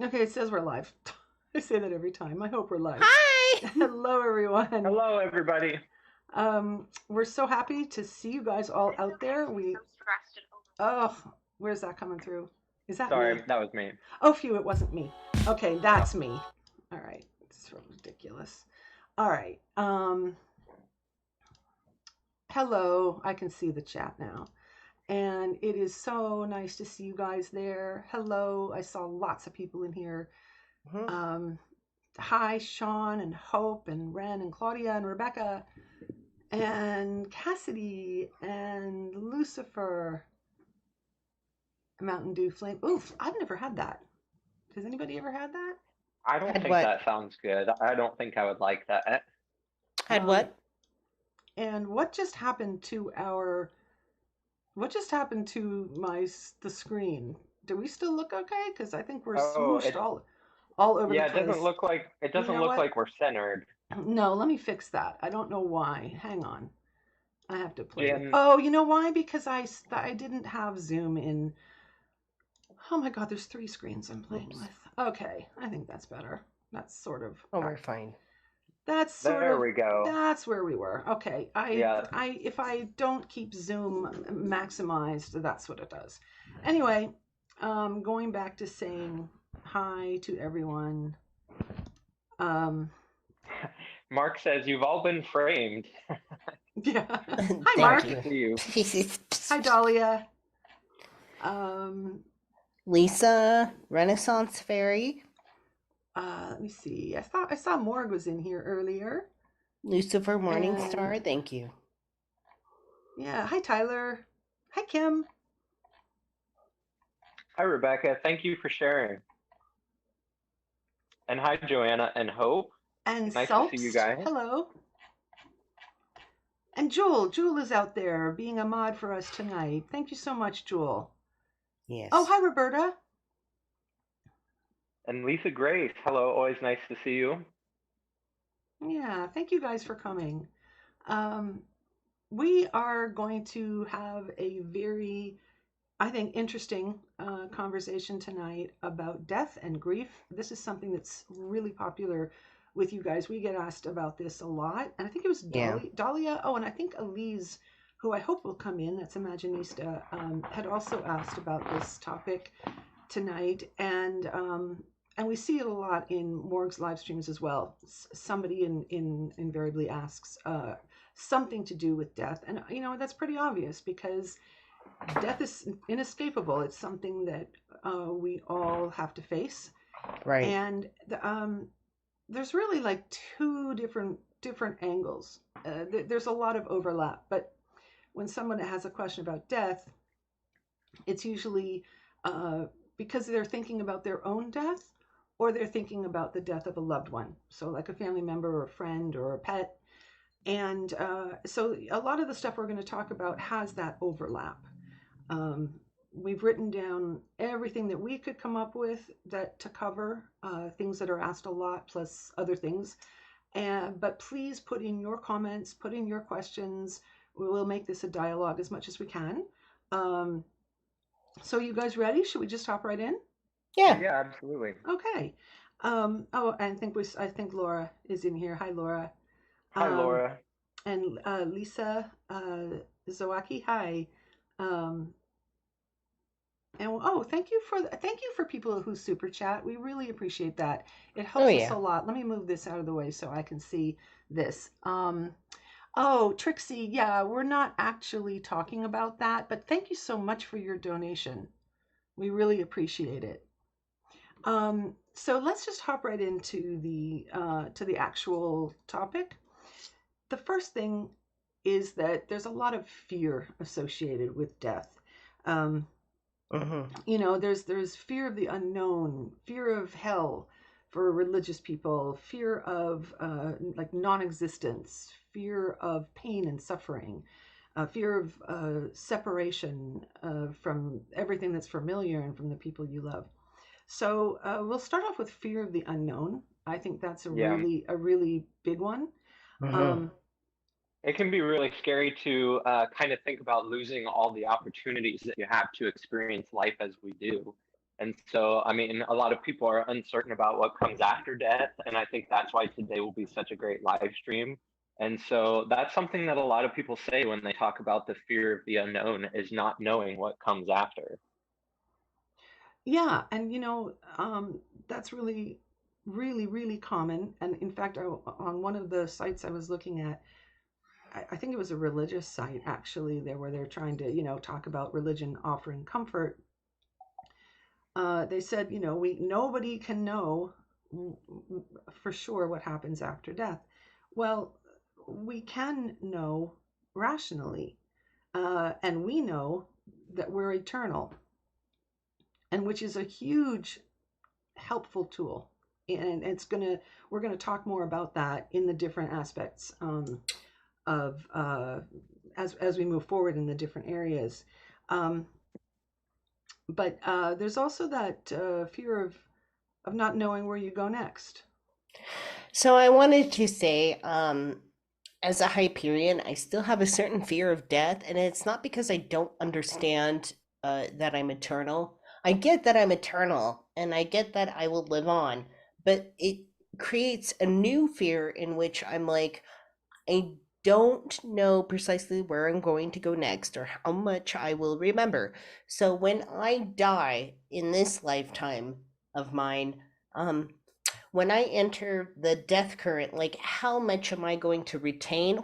Okay, it says we're live. I say that every time. I hope we're live. Hi. Hello, everyone. Hello, everybody. We're so happy to see you guys all out there. Oh, where's that coming through? Is that me? Sorry, that was me. Oh, phew, it wasn't me. Okay, No. that's me. All right, it's so ridiculous. All right. Hello. I can see the chat now. And it is so nice to see you guys there. Hello. I saw lots of people in here. Mhm. Um, Hi, Sean and Hope and Ren and Claudia and Rebecca and Cassidy and Lucifer, Mountain Dew Flame. Oof, I've never had that. Has anybody ever had that? I don't Had think what? that sounds good. I don't think I would like that. Had Um, what? and what just happened to the screen? Do we still look okay? Because I think we're Oh, smooshed all over the yeah, it doesn't place. look like You know what? we're centered. No, let me fix that. I don't know why. Hang on. I have to play with. Jan, Oh, you know why? Because I didn't have Zoom in. Oh my God, there's three screens I'm playing Oops. with. Okay, I think that's better. That's sort of Oh, we're back. fine. That's sort there of we go. that's where we were. Okay, Yeah. I if I don't keep Zoom maximized, that's what it does. Anyway, going back to saying hi to everyone. Um, Mark says you've all been framed. yeah. Hi, Nice Thank Mark. to you. see you. Hi, Dahlia. Um, Lisa, Renaissance Fairy, Let me see. I saw Morg was in here earlier, Lucifer and Morningstar. Thank you. yeah. Hi, Tyler. Hi, Kim. Hi, Rebecca. Thank you for sharing. And hi, Joanna and Hope. And Nice to see you Selpst. guys. Hello. And Jewel. Jewel is out there being a mod for us tonight. Thank you so much, Jewel. Oh, Yes. hi, Roberta. And Lisa Grace. Hello, always nice to see you. Yeah. Thank you guys for coming. Um, we are going to have a very, I think, interesting conversation tonight about death and grief. This is something that's really popular with you guys. We get asked about this a lot. And I think it was Yeah. Dahlia. Oh, and I think Elise, who I hope will come in, that's Imaginista, had also asked about this topic tonight. And we see it a lot in Morg's live streams as well. Somebody invariably asks something to do with death. And, that's pretty obvious because death is inescapable. It's something that we all have to face, Right. and there's really like two different angles. There's a lot of overlap, but when someone has a question about death, it's usually uh, because they're thinking about their own death, or they're thinking about the death of a loved one. So, like a family member or a friend or a pet. And so, a lot of the stuff we're going to talk about has that overlap. Um, we've written down everything that we could come up with that to cover things that are asked a lot, plus other things. And but please put in your comments, put in your questions. We will make this a dialogue as much as we can. Um, so, you guys ready? Should we just hop right in? Yeah. Yeah, absolutely. Okay. Oh, I think Laura is in here. Hi, Laura. Hi, Um, Laura. and Lisa Zawaki. Hi. Um, And oh, thank you for people who super chat. We really appreciate that. It Oh helps us a yeah. lot. Let me move this out of the way so I can see this. Oh, Trixie, yeah, we're not actually talking about that, but thank you so much for your donation. We really appreciate it. So let's just hop right into the actual topic. The first thing is that there's a lot of fear associated with death. Um, Mhm. there's fear of the unknown, fear of hell for religious people, fear of like non-existence, fear of pain and suffering, fear of separation from everything that's familiar and from the people you love. So we'll start off with fear of the unknown. I think that's a Yeah. really big one. Mhm. um, It can be really scary to kind of think about losing all the opportunities that you have to experience life as we do. And so, I mean, a lot of people are uncertain about what comes after death. And I think that's why today will be such a great live stream. And so that's something that a lot of people say when they talk about the fear of the unknown is not knowing what comes after. Yeah, and that's really, really, really common. And in fact, on one of the sites I was looking at, I think it was a religious site actually, there where they're trying to, talk about religion offering comfort. They said, we nobody can know for sure what happens after death. Well, we can know rationally, and we know that we're eternal, and which is a huge helpful tool. And we're gonna talk more about that in the different aspects of as we move forward in the different areas. Um, but there's also that fear of not knowing where you go next. So I wanted to say, as a Hyperion, I still have a certain fear of death, and it's not because I don't understand that I'm eternal. I get that I'm eternal, and I get that I will live on, but it creates a new fear in which I'm like, I don't know precisely where I'm going to go next or how much I will remember. So when I die in this lifetime of mine, um, when I enter the death current, like how much am I going to retain,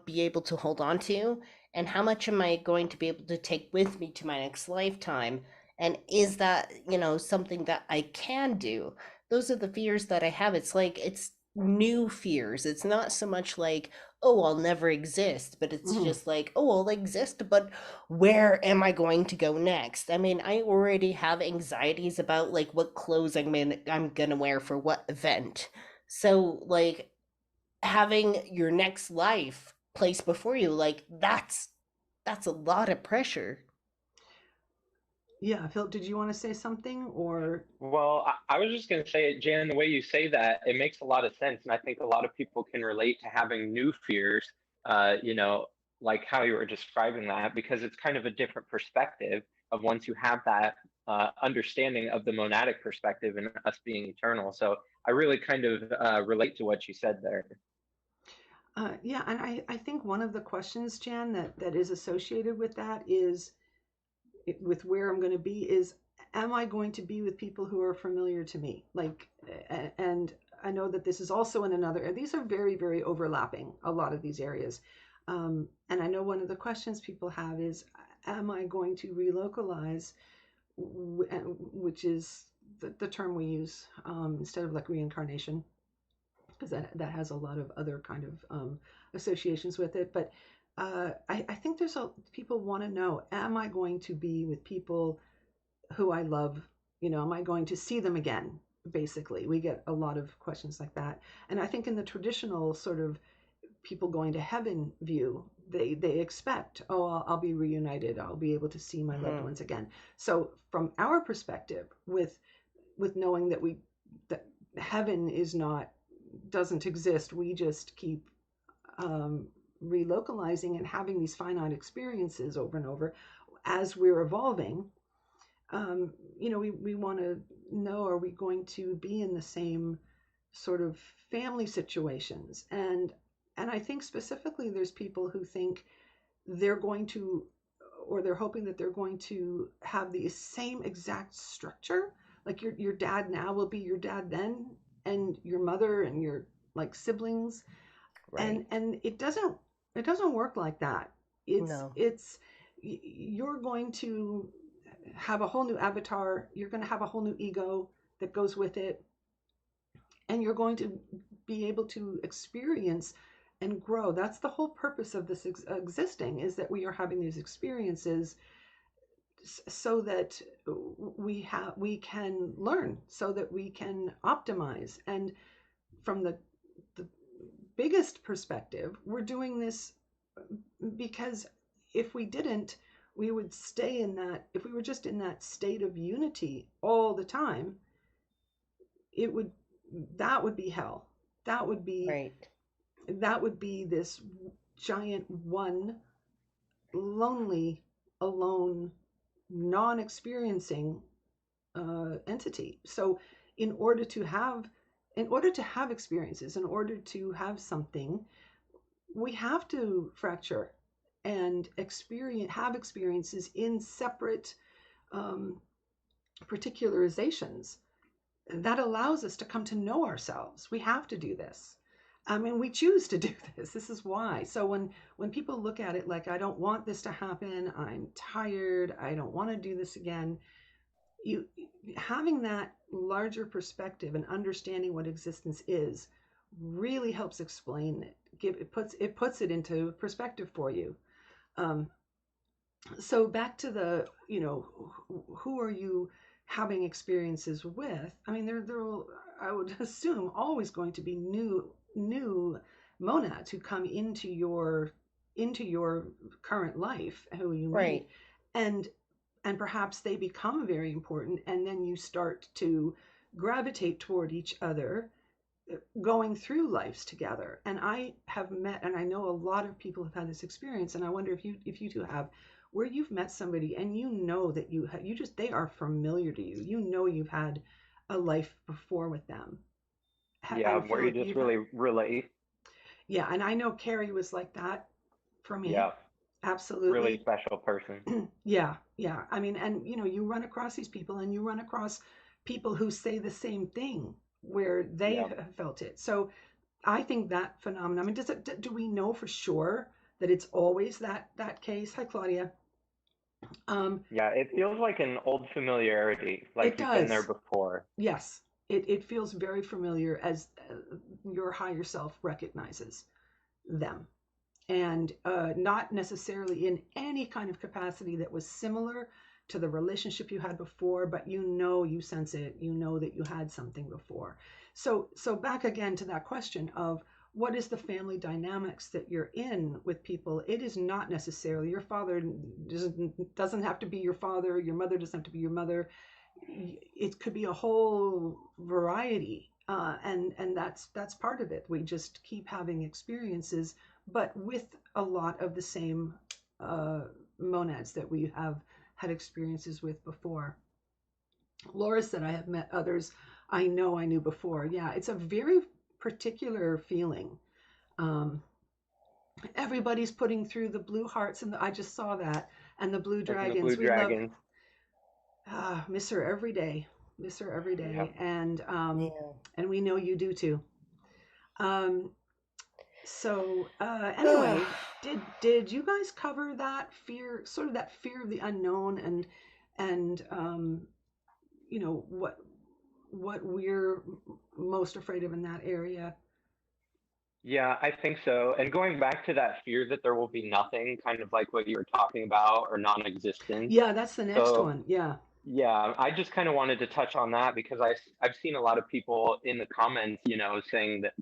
be able to hold on to, and how much am I going to be able to take with me to my next lifetime? And is that, something that I can do? Those are the fears that I have. It's like it's new fears. It's not so much like, oh, I'll never exist, but it's Mm-hmm. just like, oh, I'll exist, but where am I going to go next? I mean, I already have anxieties about like what clothes I'm gonna wear for what event. So like having your next life placed before you, like that's a lot of pressure. Yeah, Phil, did you want to say something or? Well, I was just going to say, Jan, the way you say that, it makes a lot of sense. And I think a lot of people can relate to having new fears, uh, you know, like how you were describing that, because it's kind of a different perspective of once you have that understanding of the monadic perspective and us being eternal. So I really kind of relate to what you said there. Yeah, and I think one of the questions, Jan, that is associated with that is with where I'm going to be is, am I going to be with people who are familiar to me? Like, and I know that this is also in another, these are very, very overlapping, a lot of these areas. And I know one of the questions people have is, am I going to relocalize, which is the term we use instead of like reincarnation, because that has a lot of other kind of associations with it. But I think people want to know, am I going to be with people who I love? Am I going to see them again? Basically, we get a lot of questions like that. And I think in the traditional sort of people going to heaven view, they expect, oh, I'll be reunited. I'll be able to see my loved Mhm. ones again. So from our perspective, with knowing that heaven is not doesn't exist. We just keep um, relocalizing and having these finite experiences over and over as we're evolving. We want to know, are we going to be in the same sort of family situations? And I think specifically there's people who think they're going to, or they're hoping that they're going to have the same exact structure. Like your dad now will be your dad then, and your mother and your like siblings, Right. and it doesn't work like that. No. It's you're going to have a whole new avatar. You're going to have a whole new ego that goes with it, and you're going to be able to experience and grow. That's the whole purpose of this existing, is that we are having these experiences so that we can learn, so that we can optimize. And from the biggest perspective, we're doing this because if we didn't, we would stay in that. If we were just in that state of unity all the time, it would that would be hell. That would be Right. that would be this giant one, lonely, alone, non-experiencing entity. So in order to have in order to have experiences, in order to have something, we have to fracture and have experiences in separate um, particularizations. That allows us to come to know ourselves. We have to do this. I mean, we choose to do this. This is why. So when people look at it like, I don't want this to happen, I'm tired, I don't want to do this again, you having that larger perspective and understanding what existence is really helps explain it. It puts it into perspective for you. Um, so back to the, who are you having experiences with? I mean, there will, I would assume, always going to be new monads who come into your current life, who you Right. meet, and perhaps they become very important, and then you start to gravitate toward each other, going through lives together. And I have met, and I know a lot of people have had this experience, and I wonder if you two have, where you've met somebody and you know that you just, they are familiar to you. You know you've had a life before with them. Yeah, I where feel you like just you've had, really relate. yeah, and I know Carrie was like that for me. Yeah, really Absolutely. special person. Yeah, yeah. I mean, and you run across these people, and you run across people who say the same thing where they Yeah. have felt it. So I think that phenomenon. I mean, do we know for sure that it's always that case? Hi, Claudia. Um, Yeah, it feels like an old familiarity, like it you've been there does. before. Yes, it feels very familiar, as your higher self recognizes them, and not necessarily in any kind of capacity that was similar to the relationship you had before, but you sense it, that you had something before. So back again to that question of what is the family dynamics that you're in with people. It is not necessarily your father doesn't have to be your father, your mother doesn't have to be your mother. It could be a whole variety, and that's part of it. We just keep having experiences, but with a lot of the same uh, monads that we have had experiences with before. Laura said, I have met others I know I knew before. Yeah, it's a very particular feeling. Um, Everybody's putting through the blue hearts, and I just saw that, and the blue And the Blue dragons. We love, Dragons. miss her every day, miss her every Yeah. day, and Yeah. we know you do too. Um, anyway, did you guys cover that fear, sort of that fear of the unknown, and what we're most afraid of in that area? Yeah, I think so. And going back to that fear that there will be nothing, kind of like what you were talking about, or non-existence. Yeah, that's the next So one. Yeah. yeah, I just kind of wanted to touch on that because I've seen a lot of people in the comments, saying that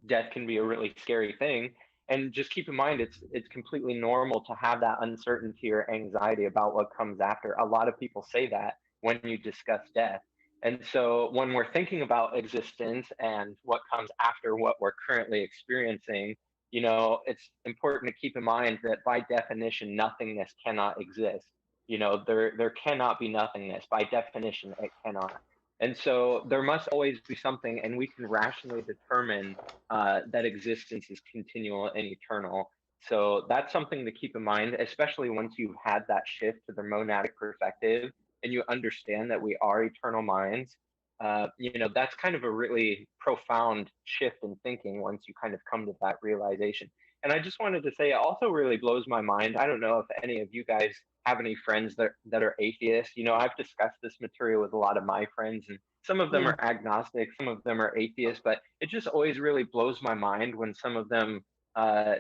death can be a really scary thing. And just keep in mind, it's completely normal to have that uncertainty or anxiety about what comes after. A lot of people say that when you discuss death. And so when we're thinking about existence and what comes after what we're currently experiencing, it's important to keep in mind that by definition, nothingness cannot exist. There cannot be nothingness. By definition, it cannot. And so there must always be something, and we can rationally determine that existence is continual and eternal. So that's something to keep in mind, especially once you've had that shift to the monadic perspective and you understand that we are eternal minds. That's kind of a really profound shift in thinking once you kind of come to that realization. And I just wanted to say, it also really blows my mind. I don't know if any of you guys have any friends that are atheists. I've discussed this material with a lot of my friends, and some of them Hmm. are agnostic, some of them are atheists, but it just always really blows my mind when some of them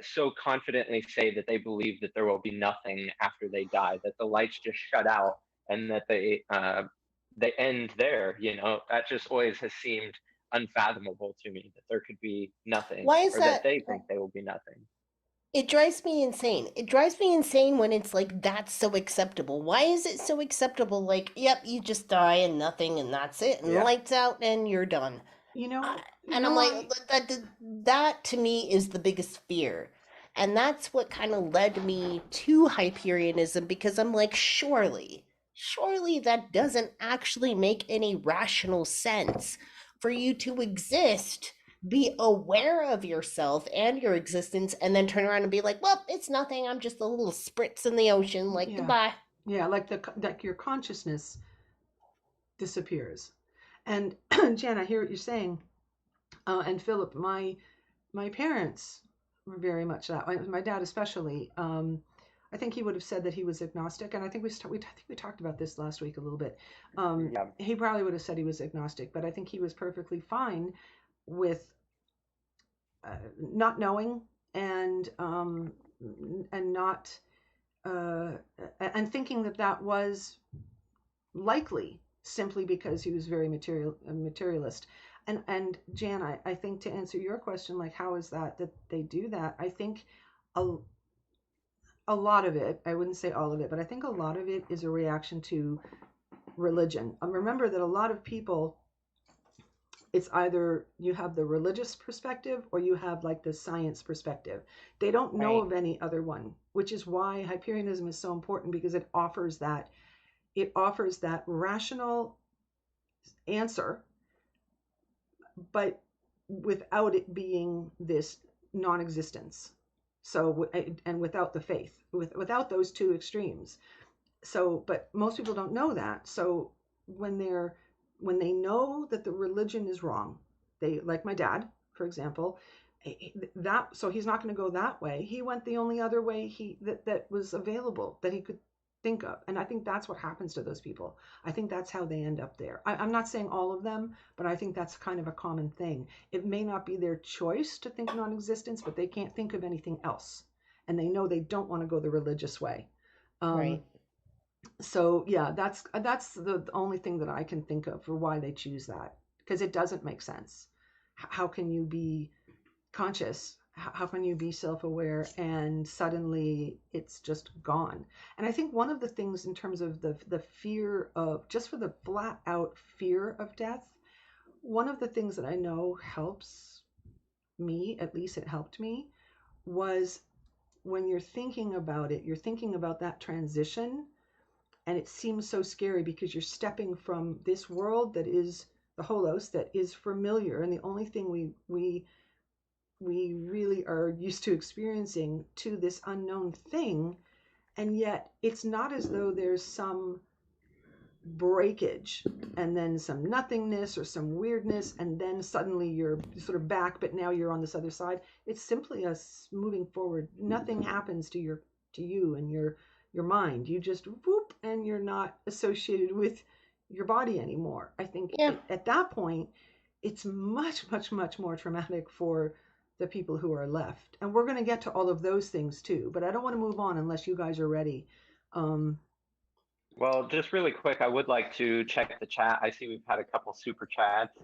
so confidently say that they believe that there will be nothing after they die, that the lights just shut out, and that they end there. That just always has seemed unfathomable to me that there could be nothing, Why is or that that? they think there will be nothing. It drives me insane. It drives me insane when it's like that's so acceptable. Why is it so acceptable? Like, yep, you just die and nothing and that's it and Yeah. lights out and you're done. You know, And I'm like, I that to me is the biggest fear. And that's what kind of led me to Hyperionism because I'm like, surely that doesn't actually make any rational sense. For you to exist, be aware of yourself and your existence, and then turn around and be like, well, it's nothing. I'm just a little spritz in the ocean. Like, Yeah, goodbye. yeah, like your consciousness disappears. And Jan, I hear what you're saying. And Philip, my parents were very much that way. My dad especially. I think he would have said that he was agnostic, and I think I think we talked about this last week a little bit. Yeah. He probably would have said he was agnostic, but I think he was perfectly fine with not knowing and not uh, and thinking that that was likely simply because he was very materialist. And Jan, I think to answer your question, like how is that they do that? I think a, a lot of it, I wouldn't say all of it, but I think a lot of it is a reaction to religion. Remember that a lot of people, it's either you have the religious perspective or you have like the science perspective. They don't know Right. of any other one, which is why Hyperionism is so important, because it offers that rational answer, but without it being this non-existence. So and without the faith, without those two extremes. So, but most people don't know that. So when they know that the religion is wrong, they, like my dad, for example, that, so he's not going to go that way. He went the only other way that was available that he could think of. And I think that's what happens to those people. I think that's how they end up there. I'm not saying all of them, but I think that's kind of a common thing. It may not be their choice to think non-existence, but they can't think of anything else, and they know they don't want to go the religious way. um, Right. so yeah, that's the only thing that I can think of for why they choose that, because it doesn't make sense. How can you be conscious? How can you be self-aware and suddenly it's just gone? And I think one of the things in terms of the fear of, just for the flat out fear of death, one of the things that I know helps me, at least it helped me, was when you're thinking about it, you're thinking about that transition, and it seems so scary because you're stepping from this world that is the holos, that is familiar, and the only thing we really are used to experiencing, to this unknown thing. And yet it's not as though there's some breakage and then some nothingness or some weirdness and then suddenly you're sort of back, but now you're on this other side. It's simply us moving forward. Nothing happens to you and your mind. You just whoop, and you're not associated with your body anymore. I think Yeah. at that point it's much more traumatic for the people who are left. And we're going to get to all of those things too, but I don't want to move on unless you guys are ready. um Well, just really quick, I would like to check the chat. I see we've had a couple super chats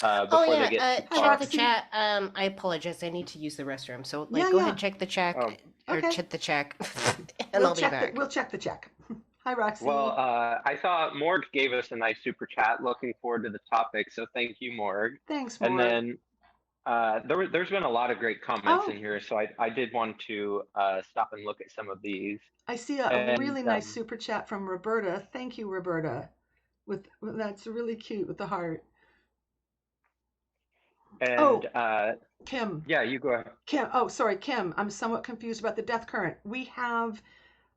Oh before they yeah, get too Hi check far. the Roxy. chat. I apologize. I need to use the restroom. So like, Yeah, go yeah. ahead, check the chat, Oh, or Okay. check the check, and I'll be back. We'll check the check. Hi well, Roxy. I saw Morg gave us a nice super chat. Looking forward to the topic, so thank you, Morg. Thanks, And Morg. then there's been a lot of great comments in Oh, here, so I did want to stop and look at some of these. I see a And really nice super chat from Roberta. Thank you, Roberta. That's really cute with the heart. and Oh, Kim. yeah, you go ahead. Kim. Oh, sorry, Kim. I'm somewhat confused about the death current. We have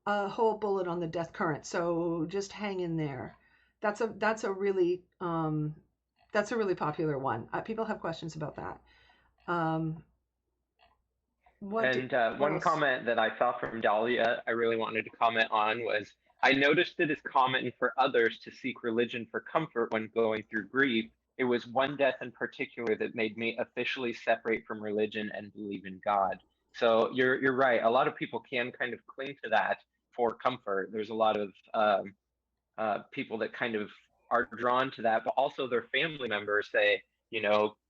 a whole bullet on the death current, so just hang in there. That's a really popular one. People have questions about that. Um, And what one else? comment that I saw from Dahlia, I really wanted to comment on was, I noticed it is common for others to seek religion for comfort when going through grief. It was one death in particular that made me officially separate from religion and believe in God. So you're right. A lot of people can kind of cling to that for comfort. There's a lot of people that kind of are drawn to that, but also their family members say,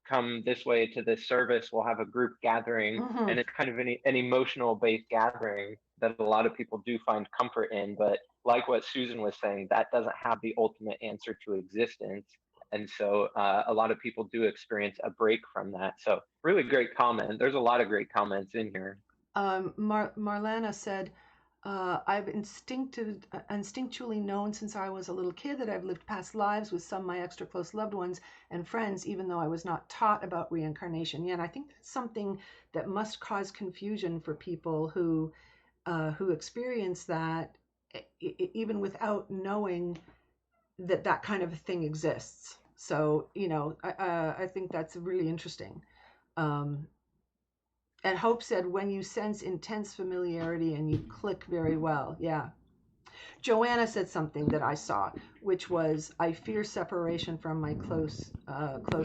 come this way to this service, we'll have a group gathering, Hmm. and it's kind of an emotional based gathering that a lot of people do find comfort in. But like what Susan was saying, that doesn't have the ultimate answer to existence. And so a lot of people do experience a break from that. So really great comment. There's a lot of great comments in here. Marlana said, I've instinctually known since I was a little kid that I've lived past lives with some of my extra close loved ones and friends, even though I was not taught about reincarnation. Yeah, and I think that's something that must cause confusion for people who experience that, even without knowing that that kind of a thing exists. So, I think that's really interesting. Um, and Hope said, when you sense intense familiarity and you click very well. Yeah. Joanna said something that I saw, which was, I fear separation from my close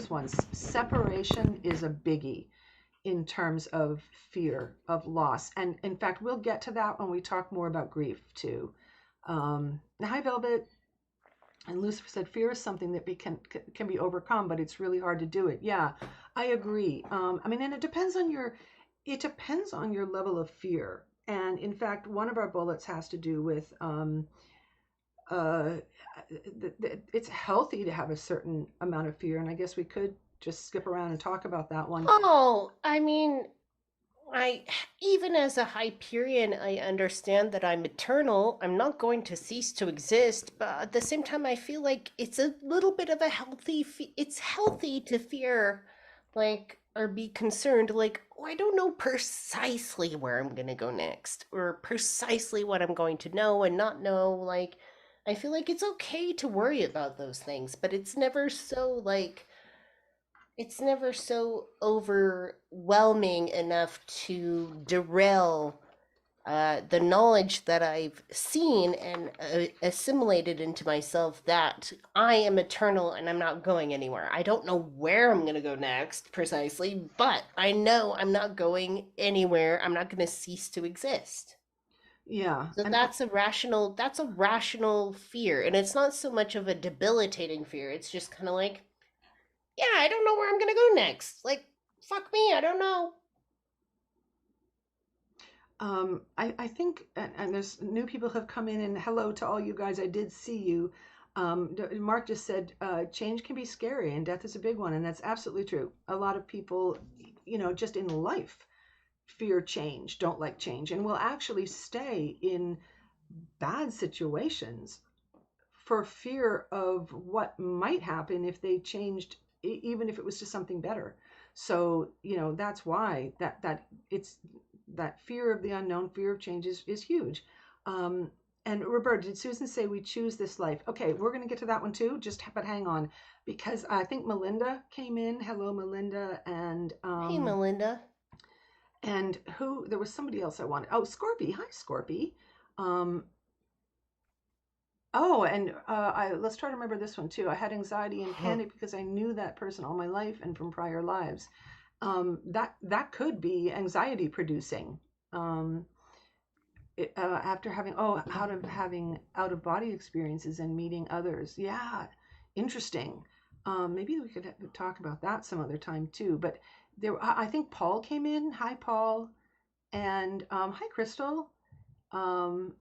ones. Separation is a biggie in terms of fear of loss. And in fact, we'll get to that when we talk more about grief too. Hi, Velvet. And Lucifer said, fear is something that can be overcome, but it's really hard to do it. Yeah, I agree. I mean, and it depends on your level of fear. And in fact, one of our bullets has to do with uh, it's healthy to have a certain amount of fear. And I guess we could just skip around and talk about that one. Oh, I mean, I even as a Hyperion, I understand that I'm eternal. I'm not going to cease to exist, but at the same time, I feel like it's a little bit of a it's healthy to fear, like, or be concerned, like, oh, I don't know precisely where I'm gonna go next, or precisely what I'm going to know and not know. Like, I feel like it's okay to worry about those things, but it's never so overwhelming enough to derail the knowledge that I've seen and assimilated into myself that I am eternal and I'm not going anywhere. I don't know where I'm going to go next precisely, but I know I'm not going anywhere. I'm not going to cease to exist. Yeah, So and that's a rational fear. And it's not so much of a debilitating fear. It's just kind of like, yeah, I don't know where I'm gonna go next. Like, fuck me, I don't know. I think, and there's new people have come in, and hello to all you guys. I did see you. Mark just said, change can be scary and death is a big one. And that's absolutely true. A lot of people, just in life, fear change, don't like change, and will actually stay in bad situations for fear of what might happen if they changed, even if it was just something better. So, that's why that it's that fear of the unknown, fear of change is huge. And Roberta, did Susan say we choose this life? Okay, we're going to get to that one too. But hang on, because I think Melinda came in. Hello, Melinda, Hey, Melinda. and who? There was somebody else I wanted. Oh, Scorpy. Hi, Scorpy. Um, Oh, and let's try to remember this one too. I had anxiety and panic because I knew that person all my life and from prior lives. That could be anxiety producing. Um, After having out of body experiences and meeting others. Yeah, interesting. Maybe we could talk about that some other time too. But I think Paul came in. Hi, Paul, and hi, Crystal. Um,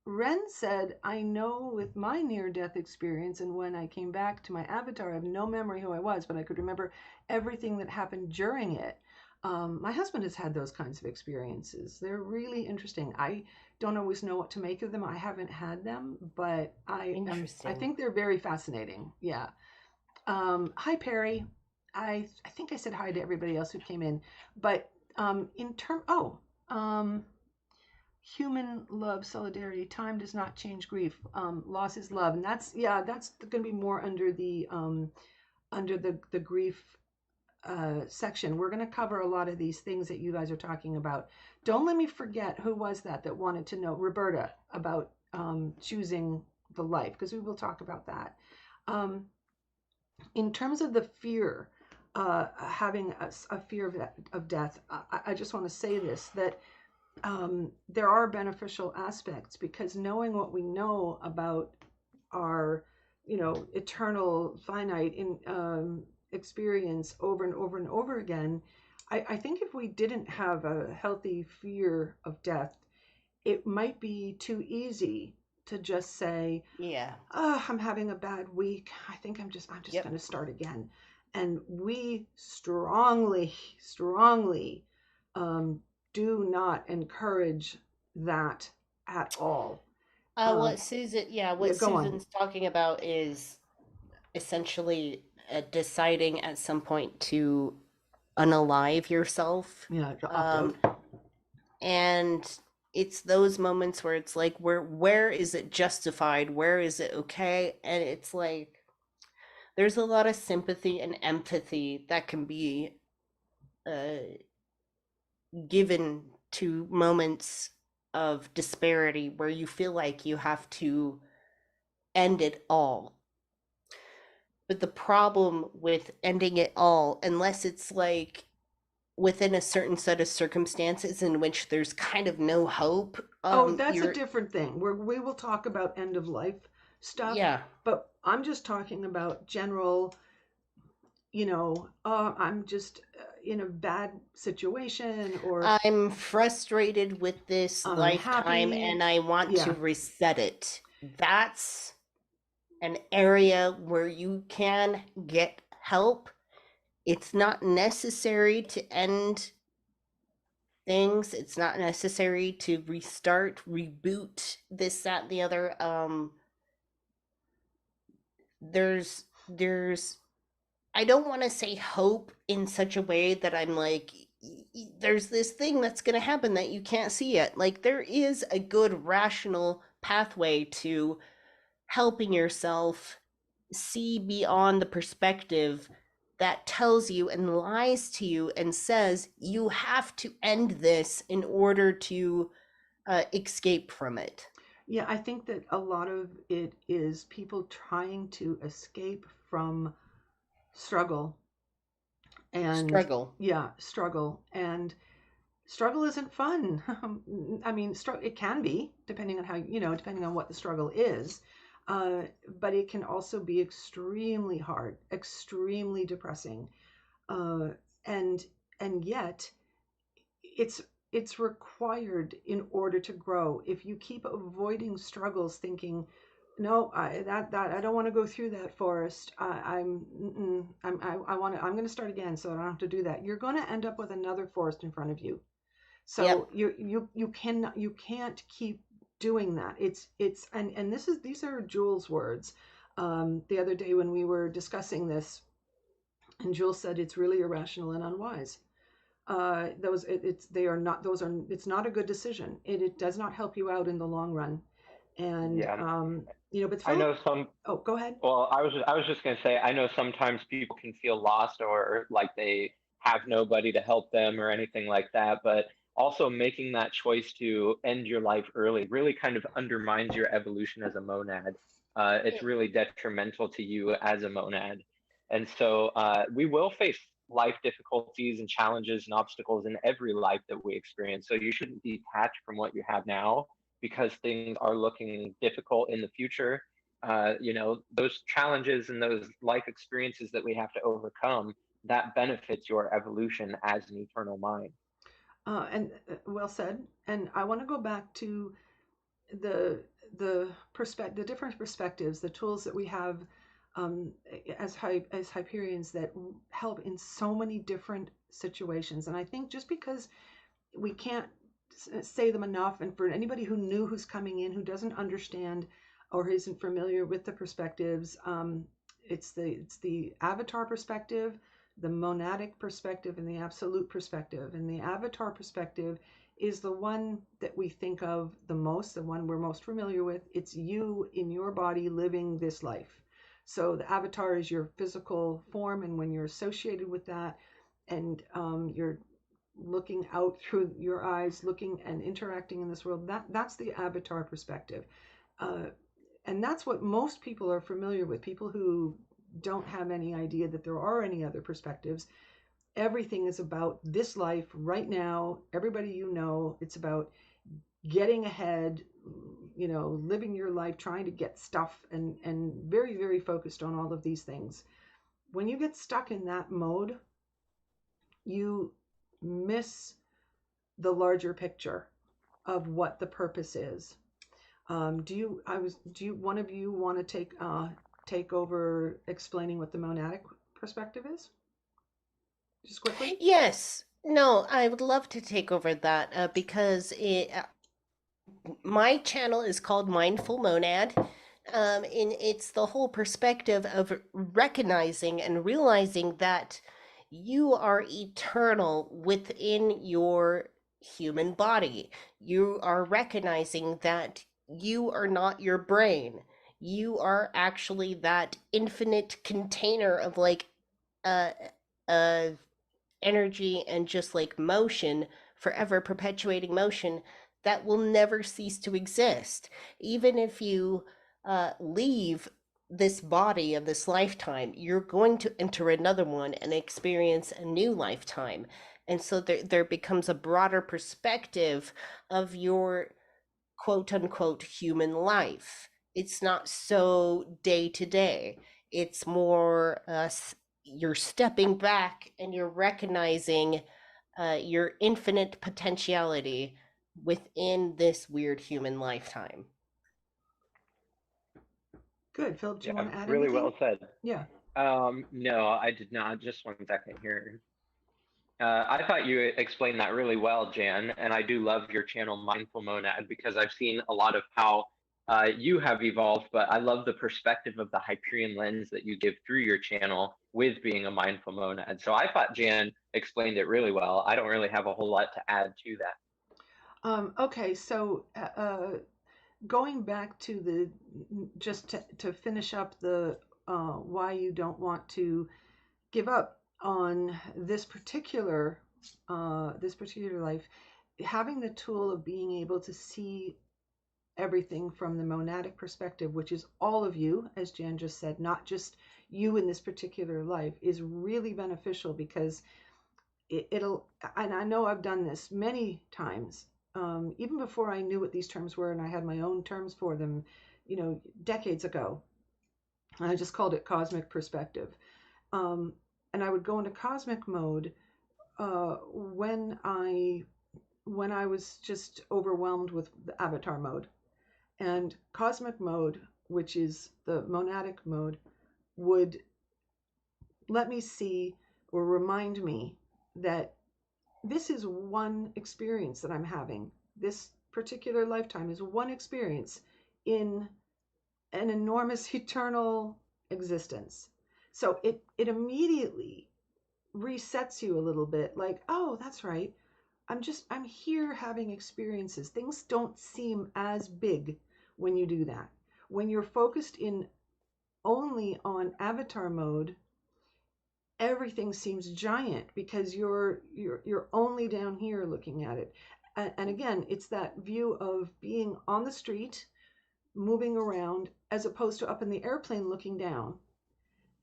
Ren said, I know with my near death experience, and when I came back to my avatar, I have no memory who I was, but I could remember everything that happened during it. My husband has had those kinds of experiences. They're really interesting. I don't always know what to make of them. I haven't had them, but I Interesting. think they're very fascinating. Yeah. Hi, Perry. I think I said hi to everybody else who came in, but in term oh human love, solidarity, time does not change grief. Loss is love, and that's going to be more under the grief section. We're going to cover a lot of these things that you guys are talking about. Don't let me forget, who was that wanted to know, Roberta, about choosing the life, because we will talk about that. um, in terms of the fear, having a fear of death, I just want to say this, that there are beneficial aspects, because knowing what we know about our, eternal finite in experience over and over and over again, I think if we didn't have a healthy fear of death, it might be too easy to just say, Yeah. oh, I'm having a bad week. I'm just Yep. going to start again. And we strongly, strongly, um, do not encourage that at all. Um, What yeah, go on. Susan's talking about is essentially deciding at some point to unalive yourself. Yeah, to opt Um, out. and it's those moments where it's like, where is it justified? Where is it okay? And it's like, there's a lot of sympathy and empathy that can be uh, given to moments of disparity where you feel like you have to end it all. But the problem with ending it all, unless it's like within a certain set of circumstances in which there's kind of no hope, Oh, that's a you're, different thing. We will talk about end of life stuff, yeah, but I'm just talking about general, I'm just in a bad situation, or I'm frustrated with this I'm lifetime unhappy. and I want to Yeah. reset it. That's an area where you can get help. It's not necessary to end things. It's not necessary to restart, reboot this, that, and the other. There's I don't want to say hope in such a way that I'm like, there's this thing that's going to happen that you can't see yet. Like, there is a good rational pathway to helping yourself see beyond the perspective that tells you and lies to you and says you have to end this in order to escape from it. Yeah, I think that a lot of it is people trying to escape from struggle and, Struggle. yeah, struggle. And struggle isn't fun. I mean, it can be, depending on depending on what the struggle is. But it can also be extremely hard, extremely depressing. Uh, and and yet it's it's required in order to grow. If you keep avoiding struggles, thinking, no, that I don't want to go through that, Forest. I'm going to start again, so I don't have to do that. You're going to end up with another forest in front of you. So Yep. you can't keep doing that. And these are Jules' words. The other day when we were discussing this, and Jules said it's really irrational and unwise. Those it's they are not those are It's not a good decision. It does not help you out in the long run. And Yeah, but I Philip, know some. oh, go ahead. Well, I was just gonna say, I know sometimes people can feel lost or like they have nobody to help them or anything like that, but also making that choice to end your life early really kind of undermines your evolution as a monad. It's really detrimental to you as a monad. And so we will face life difficulties and challenges and obstacles in every life that we experience. So you shouldn't detach from what you have now because things are looking difficult in the future. Those challenges and those life experiences that we have to overcome, that benefits your evolution as an eternal mind. And well said. And I want to go back to the the different perspectives, the tools that we have, um, as Hyperions, that help in so many different situations. And I think just because we can't say them enough, and for anybody who's coming in, who doesn't understand or isn't familiar with the perspectives, it's the avatar perspective, the monadic perspective, and the absolute perspective. And the avatar perspective is the one that we think of the most, the one we're most familiar with. It's you in your body living this life. So the avatar is your physical form, and when you're associated with that, and you're looking out through your eyes, looking and interacting in this world, that's the avatar perspective. Uh, and that's what most people are familiar with. People who don't have any idea that there are any other perspectives. Everything is about this life right now. Everybody, it's about getting ahead, living your life, trying to get stuff, and very, very focused on all of these things. When you get stuck in that mode, you miss the larger picture of what the purpose is. One of you want to take over explaining what the monadic perspective is, just quickly? Yes. No, I would love to take over that because my channel is called Mindful Monad. And it's the whole perspective of recognizing and realizing that you are eternal within your human body. You are recognizing that you are not your brain. You are actually that infinite container of like uh, uh, energy and just like motion, forever perpetuating motion that will never cease to exist. Even if you leave this body of this lifetime, you're going to enter another one and experience a new lifetime. And so there becomes a broader perspective of your quote unquote human life. It's not so day to day. It's more you're stepping back and you're recognizing your infinite potentiality within this weird human lifetime. Good. Philip, do you Yeah, want to add really anything? well said. Yeah. No, I did not. Just one second here. I thought you explained that really well, Jan, and I do love your channel, Mindful Monad, because I've seen a lot of how you have evolved, but I love the perspective of the Hyperion lens that you give through your channel with being a mindful monad. So I thought Jan explained it really well. I don't really have a whole lot to add to that. Okay, so going back to the just to finish up the why you don't want to give up on this particular life, having the tool of being able to see everything from the monadic perspective, which is all of you, as Jan just said, not just you in this particular life, is really beneficial because it'll, and I know I've done this many times, even before I knew what these terms were and I had my own terms for them, decades ago. I just called it cosmic perspective. Um, and I would go into cosmic mode when I was just overwhelmed with the avatar mode. And cosmic mode, which is the monadic mode, would let me see or remind me that this is one experience that I'm having. This particular lifetime is one experience in an enormous eternal existence. So it immediately resets you a little bit like, oh, that's right. I'm here having experiences. Things don't seem as big when you do that. When you're focused in only on avatar mode, everything seems giant because you're only down here looking at it. And again, it's that view of being on the street, moving around, as opposed to up in the airplane looking down.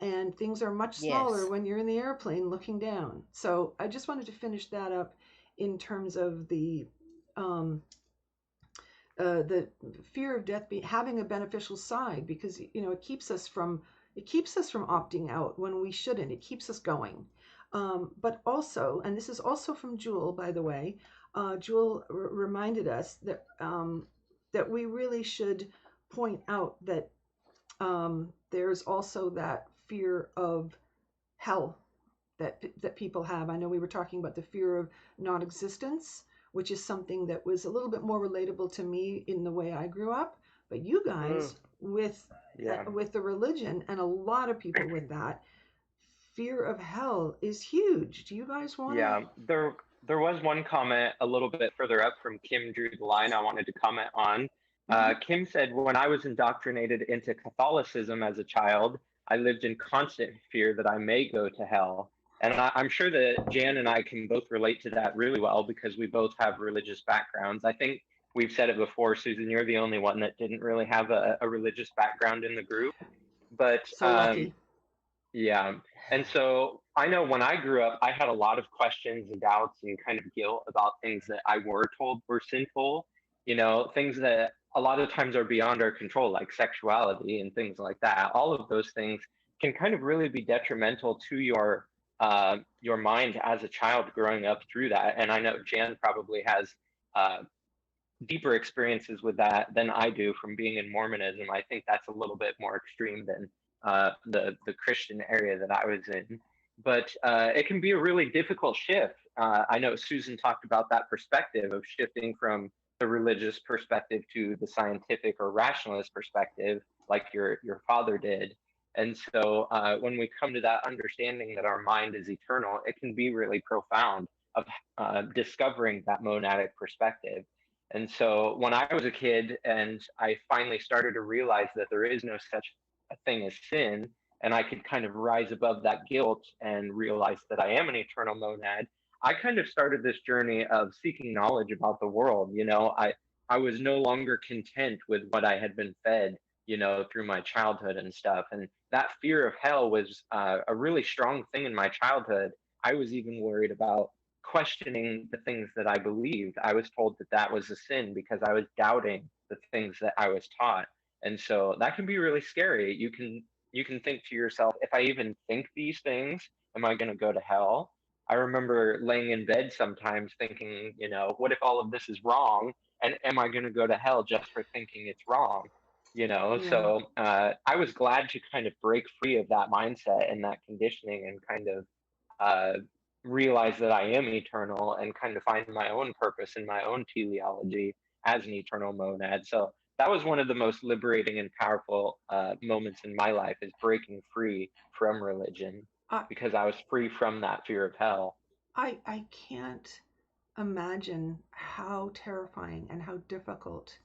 And things are much smaller Yes. when you're in the airplane looking down. So I just wanted to finish that up in terms of um, the fear of death having a beneficial side, because it keeps us from opting out when we shouldn't. It keeps us going. But also, and this is also from Jewel, by the way. Jewel reminded us that we really should point out that there's also that fear of hell that people have. I know we were talking about the fear of non-existence, which is something that was a little bit more relatable to me in the way I grew up. But you Mm. guys, Yeah. with the religion, and a lot of people with that fear of hell is huge. Do you guys want to? Yeah, there was one comment a little bit further up from Kim drew the line I wanted to comment on. Mm-hmm. Kim said, when I was indoctrinated into Catholicism as a child, I lived in constant fear that I may go to hell. And I'm sure that Jan and I can both relate to that really well because we both have religious backgrounds. I think we've said it before, Susan, you're the only one that didn't really have a religious background in the group. But So lucky. yeah. And so I know when I grew up, I had a lot of questions and doubts and kind of guilt about things that I were told were sinful, things that a lot of times are beyond our control, like sexuality and things like that. All of those things can kind of really be detrimental to your mind as a child growing up through that. And I know Jan probably has uh, deeper experiences with that than I do from being in Mormonism. I think that's a little bit more extreme than the Christian area that I was in. but it can be a really difficult shift. I know Susan talked about that perspective of shifting from the religious perspective to the scientific or rationalist perspective, like your father did. And so when we come to that understanding that our mind is eternal, it can be really profound of discovering that monadic perspective. And so when I was a kid and I finally started to realize that there is no such a thing as sin, and I could kind of rise above that guilt and realize that I am an eternal monad, I kind of started this journey of seeking knowledge about the world. I was no longer content with what I had been fed, through my childhood and stuff. And that fear of hell was a really strong thing in my childhood. I was even worried about questioning the things that I believed. I was told that that was a sin because I was doubting the things that I was taught. And so that can be really scary. You can think to yourself, if I even think these things, am I going to go to hell? I remember laying in bed sometimes thinking, what if all of this is wrong? And am I going to go to hell just for thinking it's wrong? Yeah. So I was glad to kind of break free of that mindset and that conditioning and kind of uh, realize that I am eternal and kind of find my own purpose in my own teleology as an eternal monad. So that was one of the most liberating and powerful moments in my life, is breaking free from religion, I, because I was free from that fear of hell. I can't imagine how terrifying and how difficult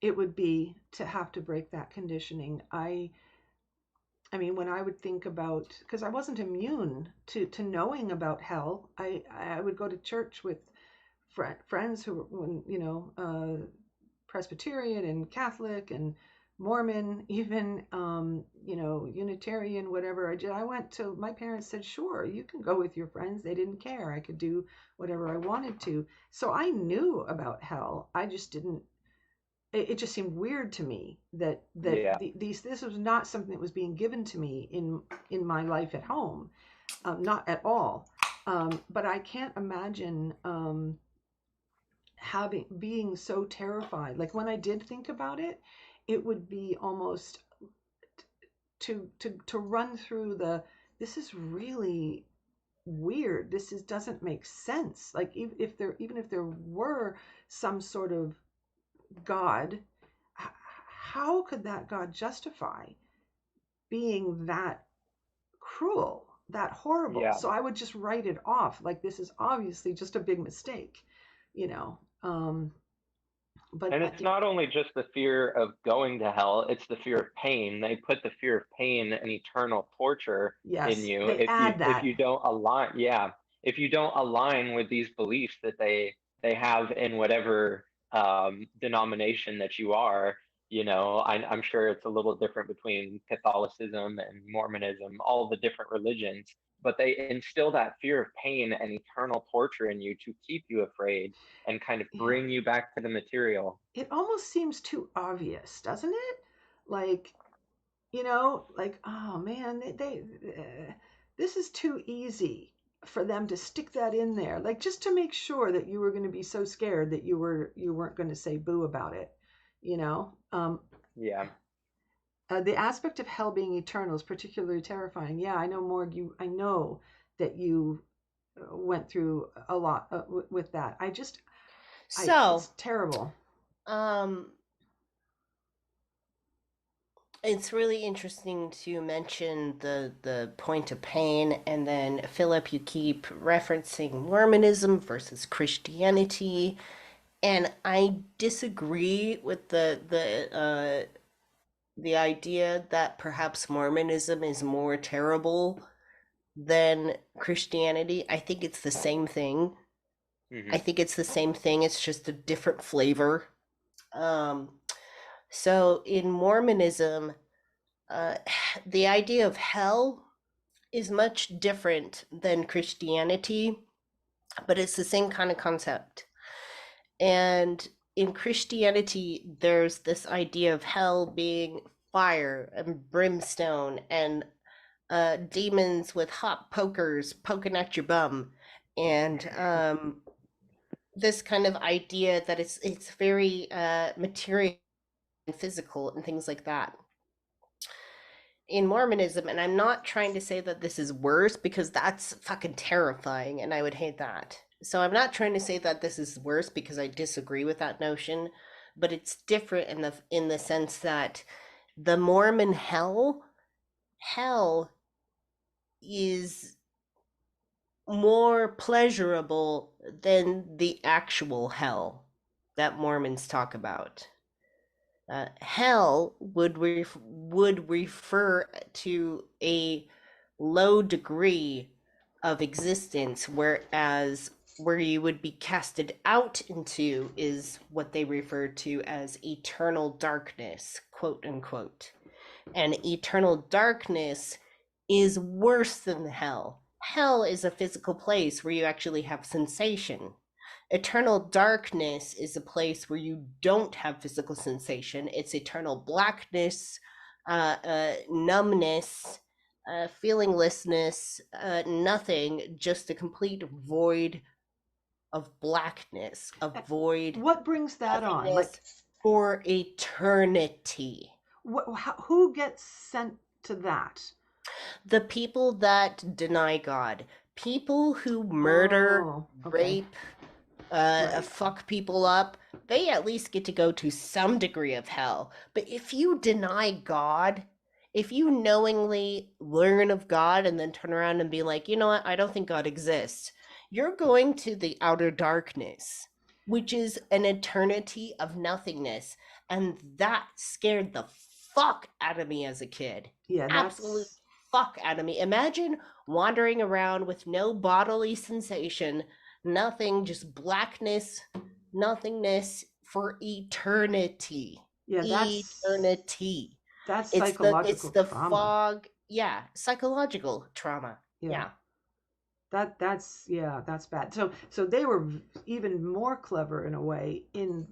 it would be to have to break that conditioning. I mean, when I would think about, because I wasn't immune to knowing about hell, I would go to church with friends who were, Presbyterian and Catholic and Mormon, even, Unitarian, whatever. I went to, my parents said, sure, you can go with your friends. They didn't care. I could do whatever I wanted to. So I knew about hell. I just didn't, it just seemed weird to me that Yeah. this was not something that was being given to me in my life at home, not at all. But I can't imagine having being so terrified. Like when I did think about it, it would be almost to run through the, this is really weird. This is doesn't make sense. Like even if there were some sort of God, how could that God justify being that cruel, that horrible? Yeah. So I would just write it off like this is obviously just a big mistake, you know. But And it's not only just the fear of going to hell, it's the fear of pain. They put the fear of pain and eternal torture in yes, you they if you add if that. you don't align, yeah, if you don't align with these beliefs that they have in whatever denomination that you are. I'm sure it's a little different between Catholicism and Mormonism, all the different religions, but they instill that fear of pain and eternal torture in you to keep you afraid and kind of Yeah, bring you back to the material. it almost seems too obvious, doesn't it? Like, like, oh man, this is too easy for them to stick that in there, like just to make sure that you were going to be so scared that you weren't going to say boo about it, you know. Yeah. The aspect of hell being eternal is particularly terrifying. Yeah, I know, Morg. I know that you went through a lot with that. So, It's terrible. um, it's really interesting to mention the point of pain, and then Philip, you keep referencing Mormonism versus Christianity, and I disagree with the idea that perhaps Mormonism is more terrible than Christianity. I think it's the same thing. I Hmm. think it's the same thing. It's just a different flavor. Um, so in Mormonism, uh, the idea of hell is much different than Christianity, but it's the same kind of concept. And in Christianity, there's this idea of hell being fire and brimstone and demons with hot pokers poking at your bum, and this kind of idea that it's very material and physical and things like that. in Mormonism, and I'm not trying to say that this is worse because that's fucking terrifying and I would hate that. So I'm not trying to say that this is worse because I disagree with that notion, but it's different in the sense that the Mormon hell is more pleasurable than the actual hell that Mormons talk about. Hell would refer to a low degree of existence, whereas where you would be casted out into is what they refer to as eternal darkness, quote unquote. And eternal darkness is worse than hell. Hell is a physical place where you actually have sensation. Eternal darkness is a place where you don't have physical sensation. It's eternal blackness, numbness, feelinglessness, nothing, just a complete void of blackness, a void, What brings that on? nothingness Like, for eternity. who gets sent to that? The people that deny God, people who murder, Oh, okay. rape, Right. fuck people up, they at least get to go to some degree of hell. But if you deny God, if you knowingly learn of God and then turn around and be like, you know what, I don't think God exists, you're going to the outer darkness, which is an eternity of nothingness. And that scared the fuck out of me as a kid. Yeah, Absolute that's fuck out of me. Imagine wandering around with no bodily sensation, nothing, just blackness, nothingness for eternity. yeah, Eternity. that's It's psychological the trauma. fog, yeah, psychological trauma. Yeah. Yeah. That's yeah, that's bad. So they were even more clever in a way in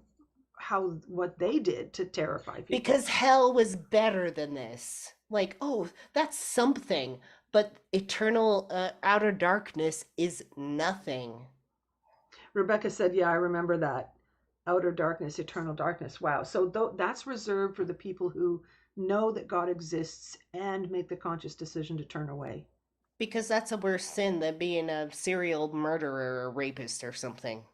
how what they did to terrify people. Because hell was better than this. Like, oh, that's something, but eternal outer darkness is nothing. Rebecca said, "Yeah, I remember that. Outer darkness, eternal darkness." Wow. So that's reserved for the people who know that God exists and make the conscious decision to turn away. Because that's a worse sin than being a serial murderer or rapist or something.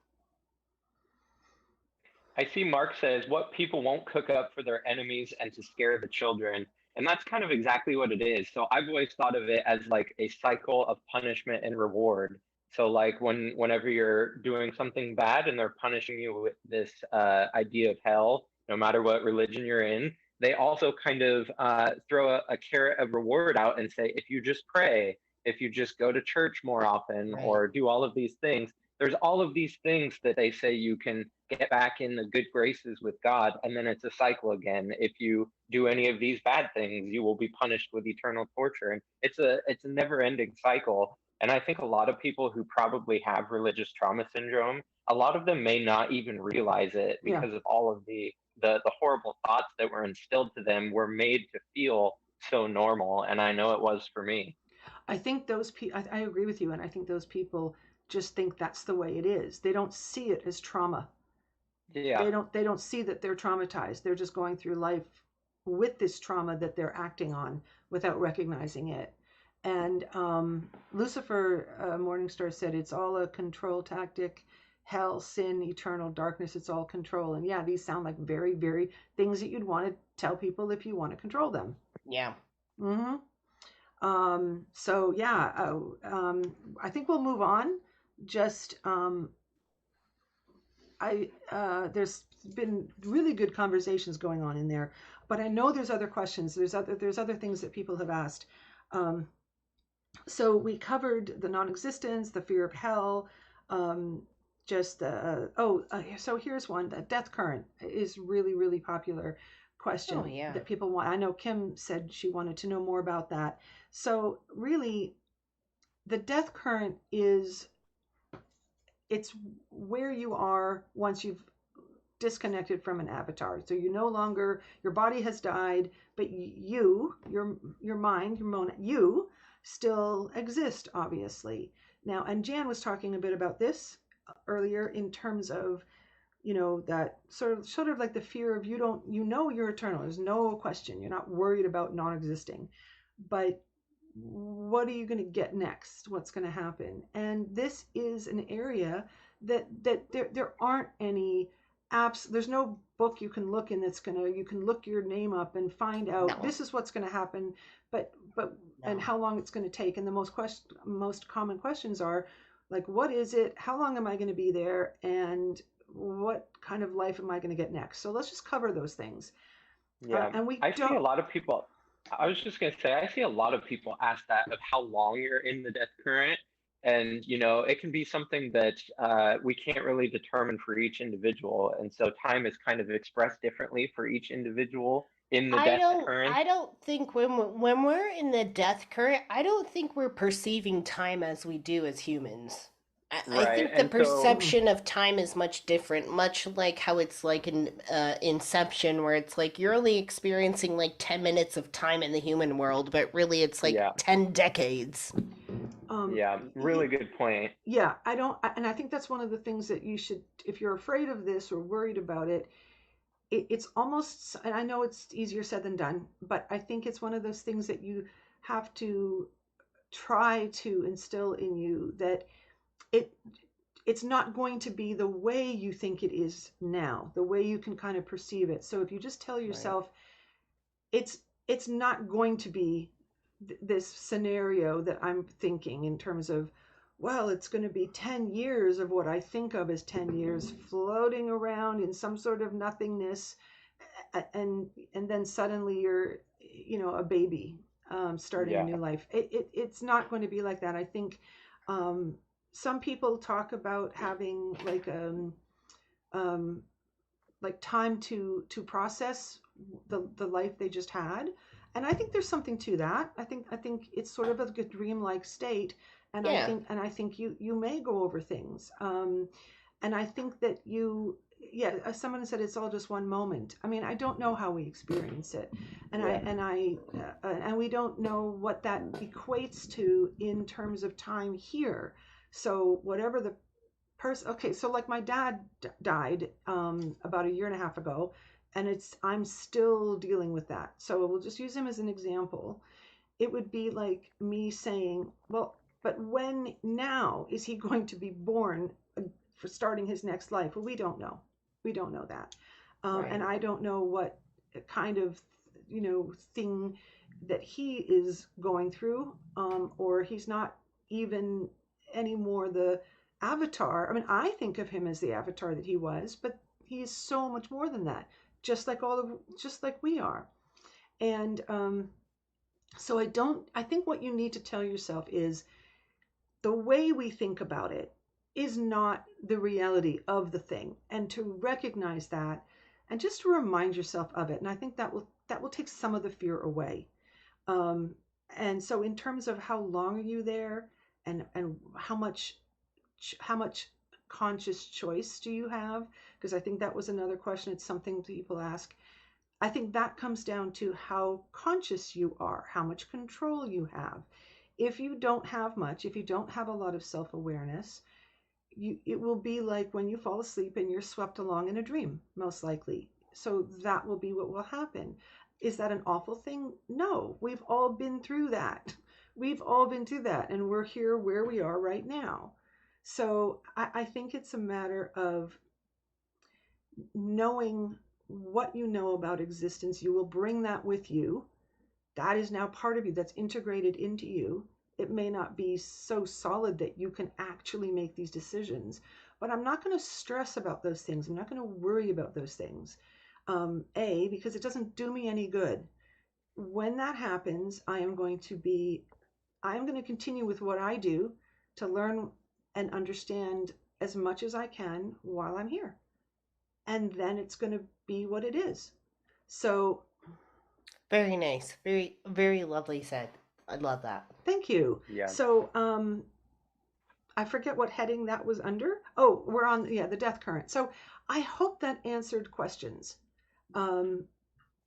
I see Mark says what people won't cook up for their enemies and to scare the children. And that's kind of exactly what it is. So I've always thought of it as like a cycle of punishment and reward. So like whenever you're doing something bad and they're punishing you with this idea of hell, no matter what religion you're in, they also kind of throw a carrot of reward out and say, if you just pray, if you just go to church more often Right. or do all of these things, there's all of these things that they say you can get back in the good graces with God, and then it's a cycle again. If you do any of these bad things, you will be punished with eternal torture, and it's a never ending cycle. And I think a lot of people who probably have religious trauma syndrome, a lot of them may not even realize it Yeah. because of all of the horrible thoughts that were instilled to them were made to feel so normal. And I know it was for me. I think those people, I agree with you, and I think those people just think that's the way it is. They don't see it as trauma. Yeah. They don't see that they're traumatized. They're just going through life with this trauma that they're acting on without recognizing it. And Lucifer Morningstar said it's all a control tactic. Hell, sin, eternal darkness, it's all control. And yeah, these sound like very, very things that you'd want to tell people if you want to control them. Yeah. Mm-hmm. So yeah, I think we'll move on. Just there's been really good conversations going on in there, but I know there's other questions. There's other things that people have asked. Um, so we covered the non-existence, the fear of hell. Um, just so here's one. The death current is really popular Oh, question yeah. that people want. I know Kim said she wanted to know more about that. So really, the death current is it's where you are once you've disconnected from an avatar. So you no longer your body has died, but your mind, you still exist, obviously. Now, and Jan was talking a bit about this earlier in terms of that sort of like the fear of, you're eternal. There's no question. You're not worried about non-existing, but what are you going to get next? What's going to happen? And this is an area that there aren't any apps. There's no book you can look in that's you can look your name up and find out No, this is what's going to happen, but and no. how long it's going to take. And the most common questions are like, what is it? How long am I going to be there? And what kind of life am I going to get next? So let's just cover those things. Yeah, And we I see don't. a lot of people. I was just gonna say, I see a lot of people ask that of how long you're in the death current, and it can be something that we can't really determine for each individual, and so time is kind of expressed differently for each individual in the I death don't current. I don't think when we're in the death current, I don't think we're perceiving time as we do as humans. I Right, think the and so Mhm. perception of time is much different, much like how it's like in Inception, where it's like you're only experiencing like 10 minutes of time in the human world, but really it's like yeah, 10 decades. Um, yeah, really good point. yeah, I don't, and I think that's one of the things that you should, if you're afraid of this or worried about it, it's almost, and I know it's easier said than done, but I think it's one of those things that you have to try to instill in you that it it's not going to be the way you think it is now, the way you can kind of perceive it. So if you just tell Right. yourself it's it's not going to be this scenario that I'm thinking in terms of, well, it's going to be 10 years of what I think of as 10 years floating around in some sort of nothingness, and then suddenly you're, a baby, starting a Yeah. new life. It's not going to be like that. I think, um, some people talk about having um, like time to process the life they just had, and I think there's something to that. I think it's sort of a good dreamlike state, and i Yeah, think and i think you may go over things, and I think that yeah, as someone said, it's all just one moment. I mean, I don't know how we experience it, Yeah. and we don't know what that equates to in terms of time here. So whatever the person, okay, so like my dad died, about a year and a half ago, and I'm still dealing with that. So we'll just use him as an example. It would be like me saying, well, but when now is he going to be born, for starting his next life? Well, we don't know that, and right. I don't know what kind of, thing that he is going through, or he's not even anymore the avatar. I mean, I think of him as the avatar that he was, but he is so much more than that, just like we are. And so I think what you need to tell yourself is the way we think about it is not the reality of the thing, and to recognize that, and just to remind yourself of it. And I think that will take some of the fear away. um, and so in terms of how long are you there, and how much conscious choice do you have, because I think that was another question. It's something people ask. I think that comes down to how conscious you are, how much control you have. If you don't have much, if you don't have a lot of self-awareness, it will be like when you fall asleep and you're swept along in a dream, most likely. So that will be what will happen. Is that an awful thing? No, we've all been through that. We've all been through that, and we're here where we are right now. So I think it's a matter of knowing what you know about existence. You will bring that with you. That is now part of you, that's integrated into you. It may not be so solid that you can actually make these decisions, but I'm not going to stress about those things. I'm not going to worry about those things. Because it doesn't do me any good. When that happens, I am going to continue with what I do to learn and understand as much as I can while I'm here. And then it's going to be what it is. So Very nice. Very, very lovely said. I love that. thank you. Yeah. So I forget what heading that was under. Oh, we're on, yeah, the death current. So I hope that answered questions. Um,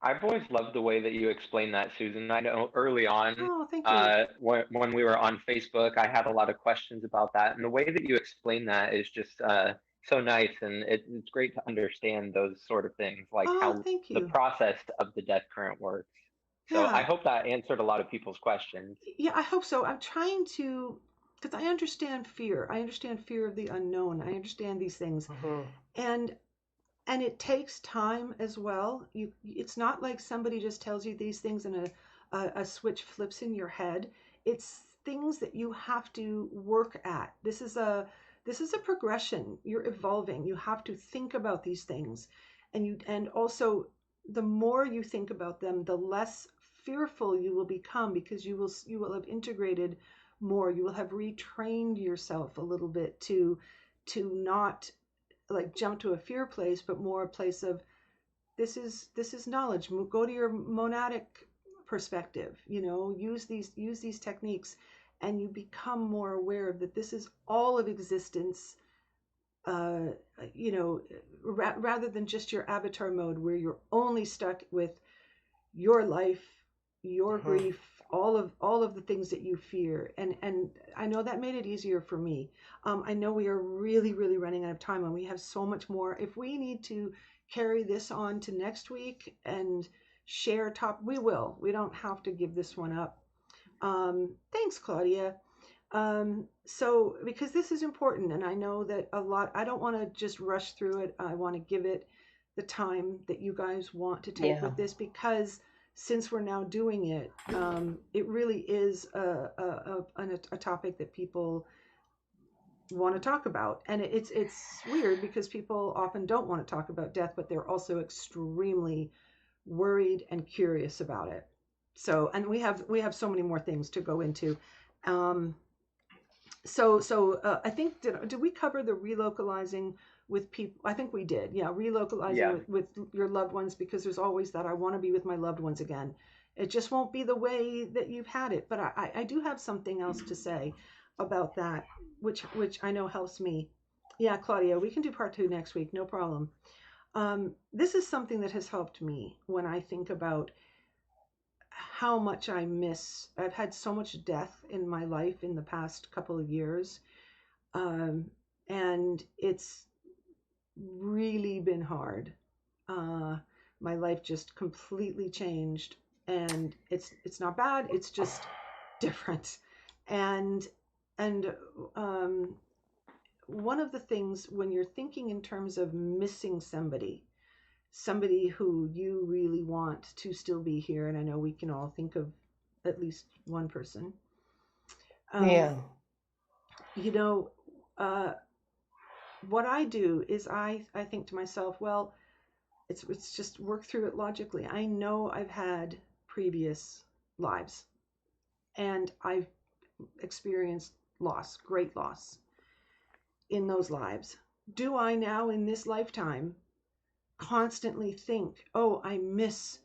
I've always loved the way that you explain that, Susan. I know early on, oh, thank you. when we were on Facebook, I had a lot of questions about that, and the way that you explain that is just so nice, and it's great to understand those sort of things, like Oh, how thank the you. process of the death current works. So I Yeah. hope that answered a lot of people's questions. Yeah, I hope so. I'm trying to, because I understand fear. I understand fear of the unknown. I understand these things. Hmm. And it takes time as well. It's not like somebody just tells you these things and a switch flips in your head. It's things that you have to work at. This is a progression. You're evolving. You have to think about these things, and also the more you think about them, the less fearful you will become, because you will have integrated more. You will have retrained yourself a little bit to not like jump to a fear place, but more a place of this is knowledge. Go to your monadic perspective. Use these techniques, and you become more aware of that this is all of existence. Uh, you know, rather than just your avatar mode where you're only stuck with your life, your Hmm. grief, all of the things that you fear. And I know that made it easier for me. I know we are really, really running out of time, and we have so much more. If we need to carry this on to next week and share top, we will. We don't have to give this one up. Thanks, Claudia. So because this is important, and I know that a lot, I don't want to just rush through it. I want to give it the time that you guys want to take Yeah. with this, because since we're now doing it, it really is a topic that people want to talk about. And it's weird because people often don't want to talk about death, but they're also extremely worried and curious about it. So, and we have so many more things to go into. Um, I think did we cover the relocalizing with people? I think we did. Yeah, relocalizing Yeah. with your loved ones, because there's always that I want to be with my loved ones again. It just won't be the way that you've had it. But I do have something else to say about that, which I know helps me. Yeah, Claudia, we can do part two next week, no problem. This is something that has helped me when I think about how much I miss. I've had so much death in my life in the past couple of years, um, and it's really been hard. Uh, my life just completely changed, and it's not bad. It's just different, and and um, one of the things when you're thinking in terms of missing somebody who you really want to still be here, and I know we can all think of at least one person. Um, Yeah. you know, uh, what I do is I think to myself, well, it's just work through it logically. I know I've had previous lives, and I've experienced loss, great loss in those lives. Do I now in this lifetime constantly think, oh, I miss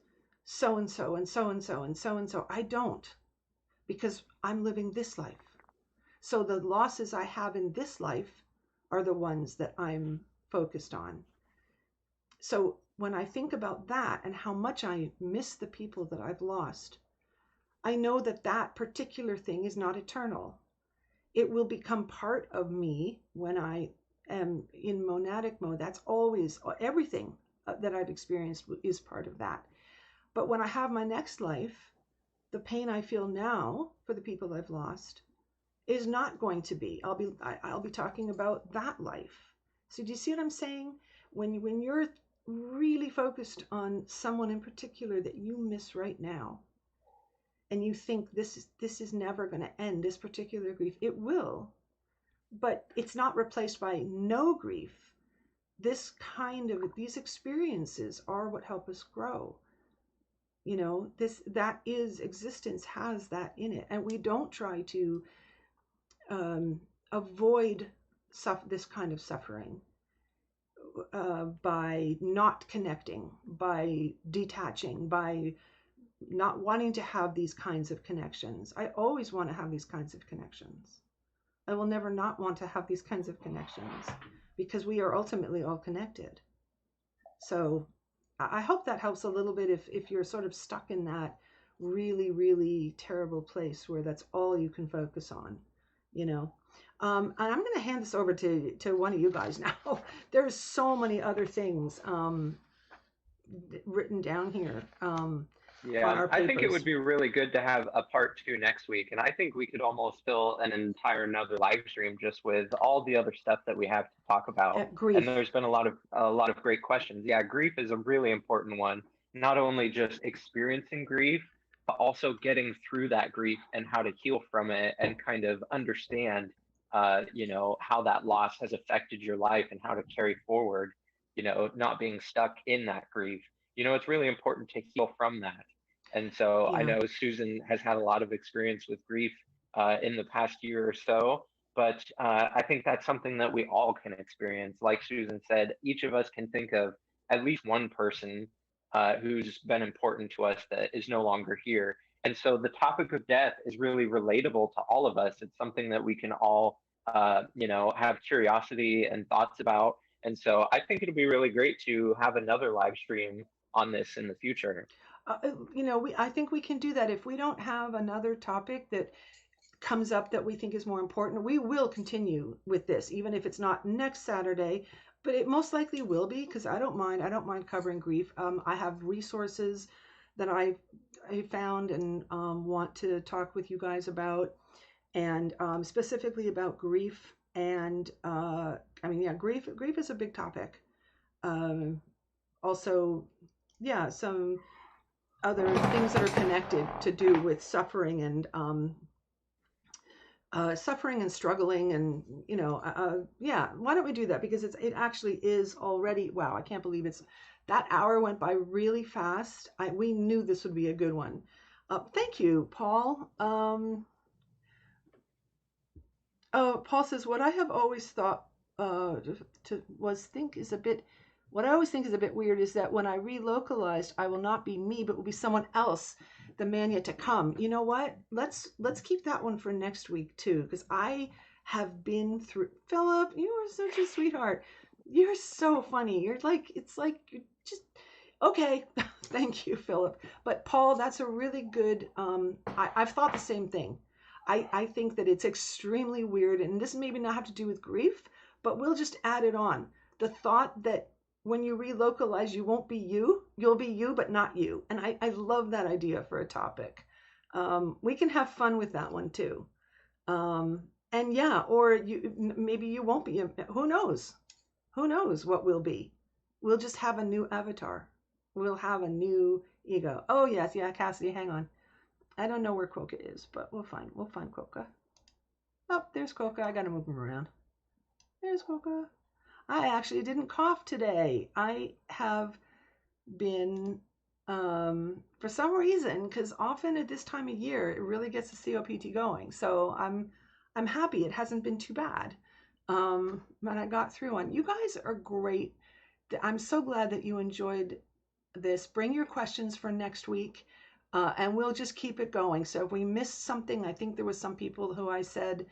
so and so and so and so and so and so? I don't, because I'm living this life. So the losses I have in this life are the ones that I'm focused on. So when I think about that and how much I miss the people that I've lost, I know that that particular thing is not eternal. It will become part of me when I am in monadic mode. That's always everything that I've experienced is part of that. But when I have my next life, the pain I feel now for the people I've lost is not going to be. I'll be talking about that life. So do you see what I'm saying? When you're really focused on someone in particular that you miss right now, and you think this is never going to end, this particular grief, it will, but it's not replaced by no grief. These experiences are what help us grow. That is existence, has that in it, and we don't try to um, avoid this kind of suffering by not connecting, by detaching, by not wanting to have these kinds of connections. I always want to have these kinds of connections. I will never not want to have these kinds of connections, because we are ultimately all connected. So I hope that helps a little bit if you're sort of stuck in that really, really terrible place where that's all you can focus on, you know. And I'm going to hand this over to one of you guys now. There's so many other things written down here on Yeah, our I think it would papers. be really good to have a part two next week, and I think we could almost fill an entire another live stream just with all the other stuff that we have to talk about. And Grief. there's been a lot of great questions. Yeah, grief is a really important one. Not only just experiencing grief, but also getting through that grief and how to heal from it and kind of understand, how that loss has affected your life and how to carry forward. Not being stuck in that grief. It's really important to heal from that. And so I Yeah. know Susan has had a lot of experience with grief in the past year or so, but I think that's something that we all can experience. Like Susan said, each of us can think of at least one person who's been important to us that is no longer here. And so the topic of death is really relatable to all of us. It's something that we can all, have curiosity and thoughts about. And so I think it'll be really great to have another live stream on this in the future. I think we can do that if we don't have another topic that comes up that we think is more important. We will continue with this, even if it's not next Saturday, but it most likely will be because I don't mind. I don't mind covering grief. I have resources that I found and want to talk with you guys about, and specifically about grief. And I mean, yeah, grief is a big topic. Um, Also, yeah, some other things that are connected to do with suffering and struggling, and yeah. Why don't we do that? Because it actually is already. Wow, I can't believe that hour went by really fast. We knew this would be a good one. Thank you, Paul. Paul says, what I have always thought to was think is a bit what I always think is a bit weird is that when I relocalized, I will not be me, but will be someone else, the man yet to come. You know what? Let's keep that one for next week too, because I have been through. Philip, you are such a sweetheart. You're so funny. It's like you're just okay. Thank you, Philip. But Paul, that's a really good. I've thought the same thing. I think that it's extremely weird, and this maybe not have to do with grief, but we'll just add it on. The thought that when you relocalize, you won't be you, you'll be you, but not you. And I love that idea for a topic. We can have fun with that one too. And yeah, or maybe you won't be. Who knows? Who knows what we'll be? We'll just have a new avatar. We'll have a new ego. Oh yes, yeah, Cassidy, hang on. I don't know where Quokka is, but we'll find Quokka. Oh, there's Quokka. I gotta move him around. There's Quokka. I actually didn't cough today. I have been for some reason, because often at this time of year it really gets the COPT going. So I'm happy it hasn't been too bad. But I got through one. You guys are great. I'm so glad that you enjoyed this. Bring your questions for next week. And we'll just keep it going. So if we missed something, I think there was some people who I said,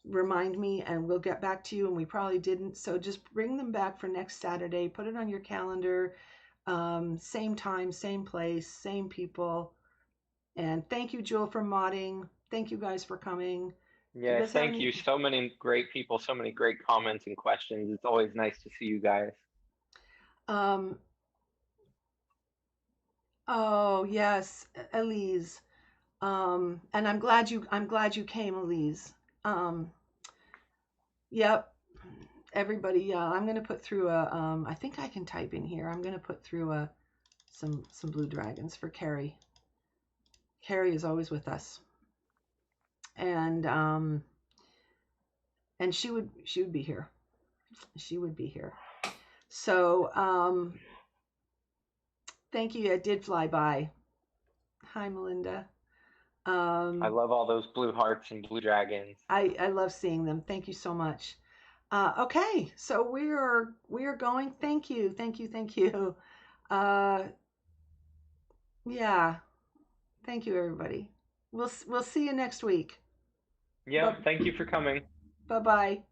remind me and we'll get back to you, and we probably didn't. So just bring them back for next Saturday. Put it on your calendar. Same time, same place, same people. And thank you, Jewel, for modding. Thank you guys for coming. Do you Yes, guys have thank any? you. So many great people, so many great comments and questions. It's always nice to see you guys. Um, oh yes, Elise. And I'm glad you came, Elise. Um, yep. Everybody, yeah, I'm gonna put through a I think I can type in here. I'm gonna put through a some blue dragons for Carrie. Carrie is always with us. And and she would be here. She would be here. So thank you. It did fly by. Hi, Melinda. I Um love all those blue hearts and blue dragons. I love seeing them. Thank you so much. Okay, so we are going. Thank you, thank you, thank you. Uh, yeah, thank you, everybody. We'll see you next week. Yeah, Bye thank you for coming. bye bye.